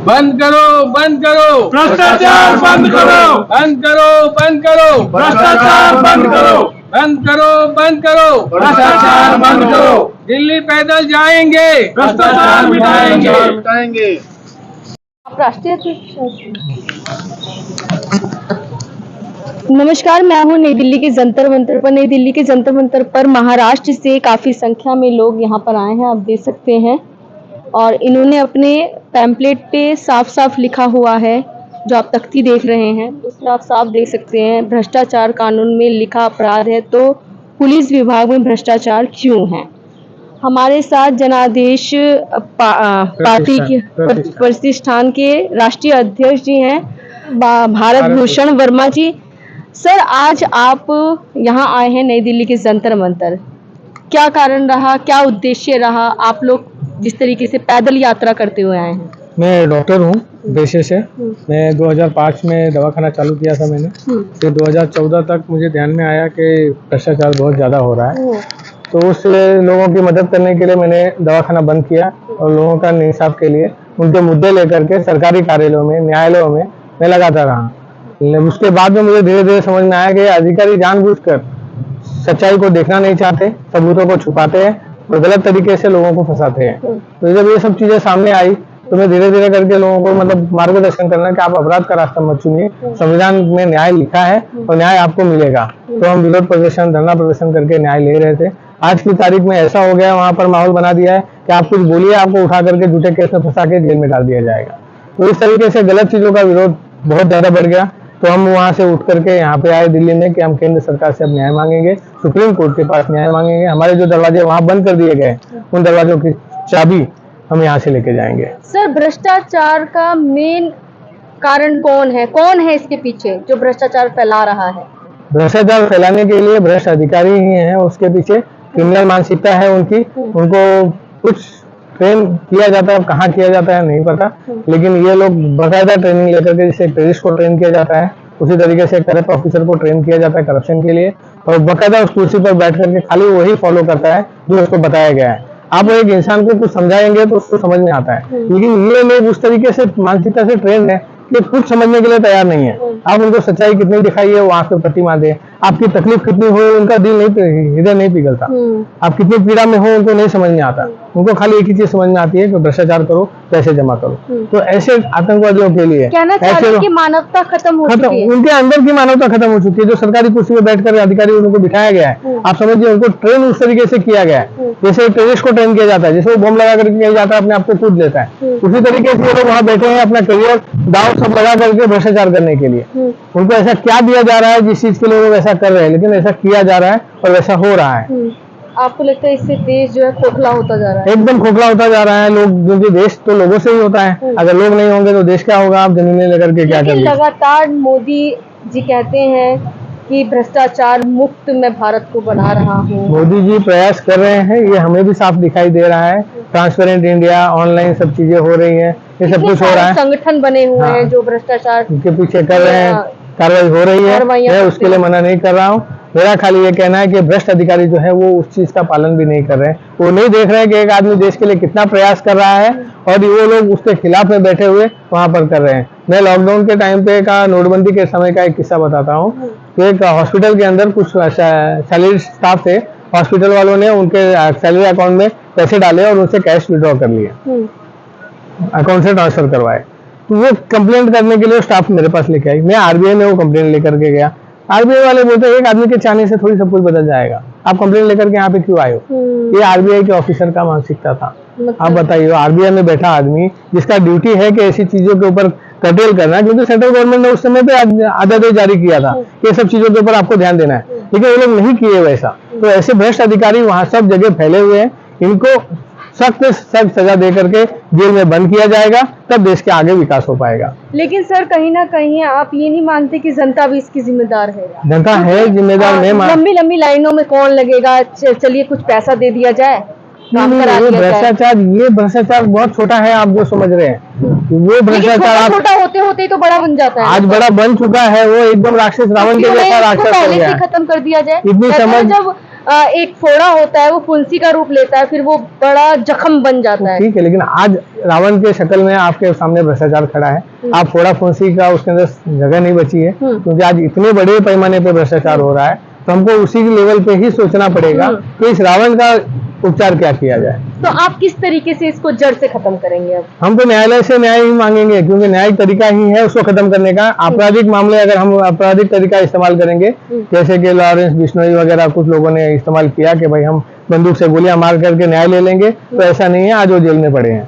बंद करो, बंद करो भ्रष्टाचार, बंद करो, बंद करो, बंद करो भ्रष्टाचार, बंद करो, बंद करो, बंद करो भ्रष्टाचार, बंद करो। दिल्ली पैदल जाएंगे, भ्रष्टाचार मिटाएंगे। राष्ट्रीय नमस्कार, मैं हूं नई दिल्ली के जंतर मंतर पर। नई दिल्ली के जंतर मंतर पर महाराष्ट्र से काफ़ी संख्या में लोग यहां पर आए हैं, आप देख सकते हैं। और इन्होंने अपने पैम्पलेट पे साफ साफ लिखा हुआ है, जो आप तख्ती देख रहे हैं उस पर आप साफ देख सकते हैं, भ्रष्टाचार कानून में लिखा अपराध है तो पुलिस विभाग में भ्रष्टाचार क्यों है। हमारे साथ जनादेश पार्टी के प्रतिष्ठान के राष्ट्रीय अध्यक्ष जी हैं भारत भूषण वर्मा जी। सर, आज आप यहाँ आए हैं नई दिल्ली के जंतर मंतर, क्या कारण रहा, क्या उद्देश्य रहा, आप लोग जिस तरीके से पैदल यात्रा करते हुए आए हैं? मैं डॉक्टर हूँ पेशे से। मैं 2005 में दवाखाना चालू किया था मैंने। फिर 2014 तक मुझे ध्यान में आया कि भ्रष्टाचार बहुत ज़्यादा हो रहा है, तो उस लोगों की मदद करने के लिए मैंने दवाखाना बंद किया और लोगों का इंसाफ के लिए उनके मुद्दे लेकर के सरकारी कार्यालयों में, न्यायालयों में मैं लगाता रहा। उसके बाद में मुझे धीरे धीरे समझ में आया कि अधिकारी जानबूझकर सच्चाई को देखना नहीं चाहते, सबूतों को छुपाते हैं और गलत तरीके से लोगों को फंसाते हैं। तो जब ये सब चीजें सामने आई तो मैं धीरे धीरे करके लोगों को मार्गदर्शन करना कि आप अपराध का रास्ता मत चुनिए, संविधान में न्याय लिखा है और न्याय आपको मिलेगा। तो हम विरोध प्रदर्शन, धरना प्रदर्शन करके न्याय ले रहे थे। आज की तारीख में ऐसा हो गया, वहां पर माहौल बना दिया है कि आप कुछ बोलिए, आपको उठा करके झूठे केस में फंसा के जेल में डाल दिया जाएगा। तो इस तरीके से गलत चीजों का विरोध बहुत ज्यादा बढ़ गया। तो हम वहां से उठ करके यहाँ पे आए दिल्ली में कि हम केंद्र सरकार से अब न्याय मांगेंगे, सुप्रीम कोर्ट के पास न्याय मांगेंगे। हमारे जो दरवाजे वहां बंद कर दिए गए, उन दरवाजों की चाबी हम यहाँ से लेके जाएंगे। सर, भ्रष्टाचार का मेन कारण कौन है इसके पीछे जो भ्रष्टाचार फैला रहा है? भ्रष्टाचार फैलाने के लिए भ्रष्ट अधिकारी ही हैं उसके पीछे, क्रिमिनल मानसिकता है उनकी। उनको कुछ ट्रेन किया जाता है, कहाँ किया जाता है नहीं पता, लेकिन ये लोग बाकायदा ट्रेनिंग लेकर के, जैसे टेररिस्ट को ट्रेन किया जाता है उसी तरीके से करप्ट ऑफिसर को ट्रेन किया जाता है करप्शन के लिए, और बाकायदा उस कुर्सी पर बैठ करके खाली वही फॉलो करता है जो उसको बताया गया है। आप एक इंसान को कुछ समझाएंगे तो उसको समझ में आता है, लेकिन ये लोग उस तरीके से मानसिकता से ट्रेन है कि कुछ समझने के लिए तैयार नहीं है। आप उनको सच्चाई कितनी दिखाइए वो आंख पे प्रतिमा दे, आपकी तकलीफ कितनी हो उनका दिल नहीं, हृदय नहीं पिघलता, आप कितनी पीड़ा में हो उनको नहीं समझ में आता। उनको खाली एक ही चीज समझ में आती है कि भ्रष्टाचार करो, पैसे जमा करो। तो ऐसे आतंकवादियों के लिए ऐसे मानवता खत्म हो चुकी है, उनके अंदर की मानवता खत्म हो चुकी है। जो सरकारी कुर्सी में बैठकर अधिकारी उनको बिठाया गया है, आप समझिए उनको ट्रेन उस तरीके से किया गया है जैसे टेररिस्ट को ट्रेन किया जाता है, जैसे वो बम लगा करके किया जाता है, अपने आप को कूद लेता है, उसी तरीके से ये लोग वहाँ बैठे हैं अपना करियर दाव सब लगा करके भ्रष्टाचार करने के लिए। उनको ऐसा क्या दिया जा रहा है जिस चीज के लिए लोग ऐसा कर रहे हैं, लेकिन ऐसा किया जा रहा है और वैसा हो रहा है। आपको लगता है इससे देश जो है खोखला होता जा रहा है? एकदम खोखला होता जा रहा है। लोग, क्योंकि देश तो लोगों से ही होता है, अगर लोग नहीं होंगे तो देश क्या होगा। आप जमीनें लेकर के क्या करेंगे? लगातार मोदी जी कहते हैं कि भ्रष्टाचार मुक्त मैं भारत को बना रहा हूँ। मोदी जी प्रयास कर रहे हैं, ये हमें भी साफ दिखाई दे रहा है। ट्रांसपेरेंट इंडिया, ऑनलाइन सब चीजें हो रही है, ये सब कुछ हो रहा है। संगठन बने हुए हैं जो भ्रष्टाचार के पीछे कर रहे हैं, कार्रवाई हो रही है। मैं उसके लिए मना नहीं कर रहा हूँ। मेरा खाली ये कहना है कि भ्रष्ट अधिकारी जो है वो उस चीज का पालन भी नहीं कर रहे हैं। वो नहीं देख रहे हैं कि एक आदमी देश के लिए कितना प्रयास कर रहा है और वो लोग उसके खिलाफ में बैठे हुए वहां पर कर रहे हैं। मैं लॉकडाउन के टाइम पे का, नोटबंदी के समय का एक किस्सा बताता हूँ। तो एक हॉस्पिटल के अंदर कुछ सैलरी स्टाफ थे, हॉस्पिटल वालों ने उनके सैलरी अकाउंट में पैसे डाले और उनसे कैश विड्रॉ कर लिए, अकाउंट से ट्रांसफर करवाए। तो वो कंप्लेंट करने के लिए स्टाफ मेरे पास लेके आई। मैं आरबीआई में वो कंप्लेंट लेकर के गया। आरबीआई वाले बोलते हैं एक आदमी के चाहने से थोड़ी सब कुछ बदल जाएगा, आप कंप्लेंट लेकर के यहाँ पे क्यों आए हो? ये आरबीआई के ऑफिसर का मानसिकता था। आप बताइए, आरबीआई में बैठा आदमी जिसका ड्यूटी है कि ऐसी चीजों के ऊपर कर्टेल करना, क्योंकि सेंट्रल गवर्नमेंट ने उस समय पे आदेश जारी किया था कि सब चीजों के ऊपर आपको ध्यान देना है, लेकिन वो लोग नहीं किए वैसा। तो ऐसे भ्रष्ट अधिकारी वहां सब जगह फैले हुए हैं, इनको सख्त सजा दे करके जेल में बंद किया जाएगा, तब देश के आगे विकास हो पाएगा। लेकिन सर, कहीं ना कहीं आप ये नहीं मानते कि जनता भी इसकी जिम्मेदार है? जनता है जिम्मेदार, नहीं मान। लंबी लंबी लाइनों में कौन लगेगा? चलिए कुछ पैसा दे दिया जाए, ये भ्रष्टाचार बहुत छोटा है, आप जो समझ रहे हैं वो भ्रष्टाचार छोटा होते होते ही तो बड़ा बन जाता है। आज बड़ा बन चुका है, वो एकदम राक्षस रावण के जैसा राक्षस हो गया। खत्म कर दिया जाए। इतनी समझ, जब एक फोड़ा होता है वो फुंसी का रूप लेता है, फिर वो बड़ा जख्म बन जाता है। ठीक है, लेकिन आज रावण के शक्ल में आपके सामने भ्रष्टाचार खड़ा है। आप फोड़ा फुंसी का उसके अंदर जगह नहीं बची है, क्योंकि आज इतने बड़े पैमाने पे भ्रष्टाचार हो रहा है, तो हमको उसी लेवल पे ही सोचना पड़ेगा कि इस रावण का उपचार क्या किया जाए। तो आप किस तरीके से इसको जड़ से खत्म करेंगे? अब हम तो न्यायालय से न्याय ही मांगेंगे, क्योंकि न्यायिक तरीका ही है उसको खत्म करने का। आपराधिक मामले अगर हम आपराधिक तरीका इस्तेमाल करेंगे, जैसे कि लॉरेंस बिश्नोई वगैरह कुछ लोगों ने इस्तेमाल किया कि भाई हम बंदूक से गोलियां मार करके न्याय ले लेंगे, तो ऐसा नहीं है। आज वो जेल में पड़े हैं,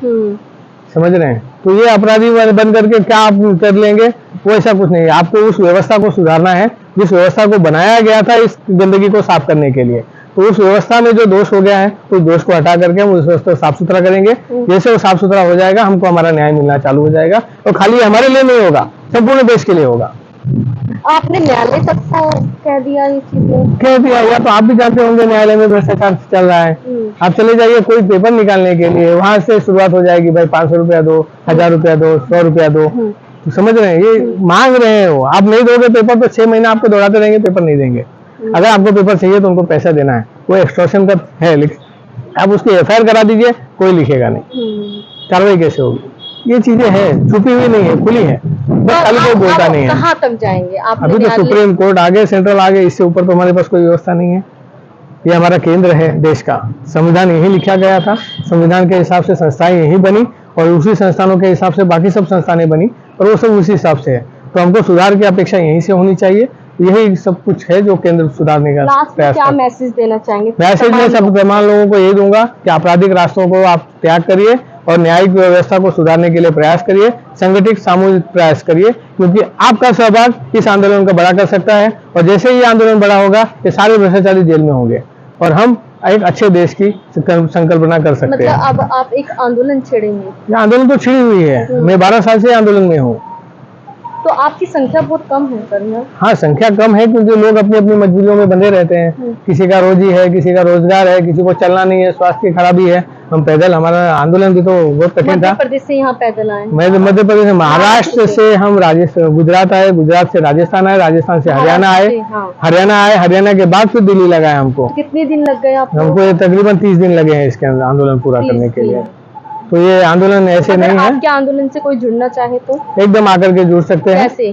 समझ रहे हैं? तो ये अपराधी बन करके क्या आप कर लेंगे? वो ऐसा कुछ नहीं है। आपको उस व्यवस्था को सुधारना है जिस व्यवस्था को बनाया गया था इस गंदगी को साफ करने के लिए। तो उस व्यवस्था में जो दोष हो गया है, उस दोष को हटा करके हम उस व्यवस्था को साफ सुथरा करेंगे। जैसे वो साफ सुथरा हो जाएगा, हमको हमारा न्याय मिलना चालू हो जाएगा, और खाली हमारे लिए नहीं होगा, संपूर्ण देश के लिए होगा। आपने न्यायालय तक को कह दिया ये चीजें? कह दिया, या तो आप भी जानते होंगे न्यायालय में भ्रष्टाचार चल रहा है। आप चले जाइए कोई पेपर निकालने के लिए, वहां से शुरुआत हो जाएगी, भाई 500 रुपया दो, 1000 रुपया दो, 100 रुपया दो। तो समझ रहे हैं, ये मांग रहे हैं वो। आप नहीं दोगे पेपर तो 6 महीना आपको दौड़ाते रहेंगे, पेपर नहीं देंगे। अगर आपको पेपर चाहिए तो उनको पैसा देना है, वो एक्सटॉर्शन का है। आप उसकी FIR करा दीजिए, कोई लिखेगा नहीं, कार्रवाई कैसे होगी? ये चीजें हैं, छुपी हुई नहीं है, खुली है, बस खाली कोई बोलता नहीं है। कहाँ तक जाएंगे आप? अभी तो सुप्रीम कोर्ट आगे, सेंट्रल आगे, इससे ऊपर तो हमारे पास कोई व्यवस्था नहीं है। ये हमारा केंद्र है देश का, संविधान यही लिखा गया था, संविधान के हिसाब से संस्थाएं यही बनी, और उसी संस्थानों के हिसाब से बाकी सब संस्थानें बनी, और वो सब उसी हिसाब से है। तो हमको सुधार की अपेक्षा यहीं से होनी चाहिए। यही सब कुछ है जो केंद्र सुधारने का प्रयास क्या मैसेज देना चाहेंगे? मैसेज में सब तमाम लोगों को यही दूंगा कि आपराधिक रास्तों को आप त्याग करिए और न्यायिक व्यवस्था को सुधारने के लिए प्रयास करिए, संगठित सामूहिक प्रयास करिए, क्योंकि आपका सहभाग इस आंदोलन को बड़ा कर सकता है। और जैसे ही आंदोलन बड़ा होगा, ये सारे भ्रष्टाचारी जेल में होंगे, और हम एक अच्छे देश की संकल्पना कर सकते हैं। मतलब अब आप एक आंदोलन छेड़ेंगे? ये आंदोलन तो छिड़ी हुई है, मैं 12 साल से आंदोलन में हूँ। तो आपकी संख्या बहुत कम है सर यहाँ? हाँ, संख्या कम है, क्योंकि लोग अपनी अपनी मजबूरियों में बंधे रहते हैं। किसी का रोजी है, किसी का रोजगार है, किसी को चलना नहीं है, स्वास्थ्य की खराबी है। हम पैदल, हमारा आंदोलन भी तो बहुत कठिन था। मध्य प्रदेश से यहाँ पैदल आए? मैं मध्य प्रदेश से, महाराष्ट्र से हम राजस्थान, गुजरात आए, गुजरात से राजस्थान आए, राजस्थान से हरियाणा आए, हरियाणा आए, हरियाणा के बाद फिर दिल्ली लगाए हमको। कितने दिन लग गए आपको? हमको ये तकरीबन 30 दिन लगे हैं इसके अंदर आंदोलन पूरा करने के लिए। तो ये आंदोलन ऐसे नहीं है। आपके आंदोलन से कोई जुड़ना चाहे तो एकदम आकर के जुड़ सकते हैं। कैसे?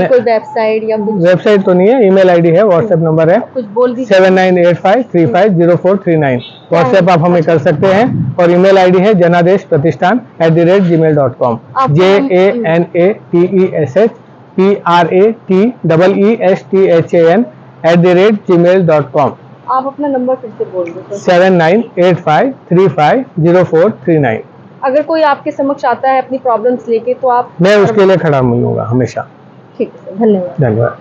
कोई वेबसाइट या कुछ? वेबसाइट तो नहीं है, email ID है, WhatsApp नंबर है, कुछ बोल दीजिए। 7985350439। WhatsApp आप हमें कर सकते हैं, और email ID है janadesh@gmail.com, JANADESHPRATEESTHAN@gmail.com। आप अपना नंबर फिर से बोल दो। 7985350439। अगर कोई आपके समक्ष आता है अपनी प्रॉब्लम्स लेके, तो आप? मैं उसके लिए खड़ा मिलूंगा हमेशा। ठीक है सर, धन्यवाद। धन्यवाद।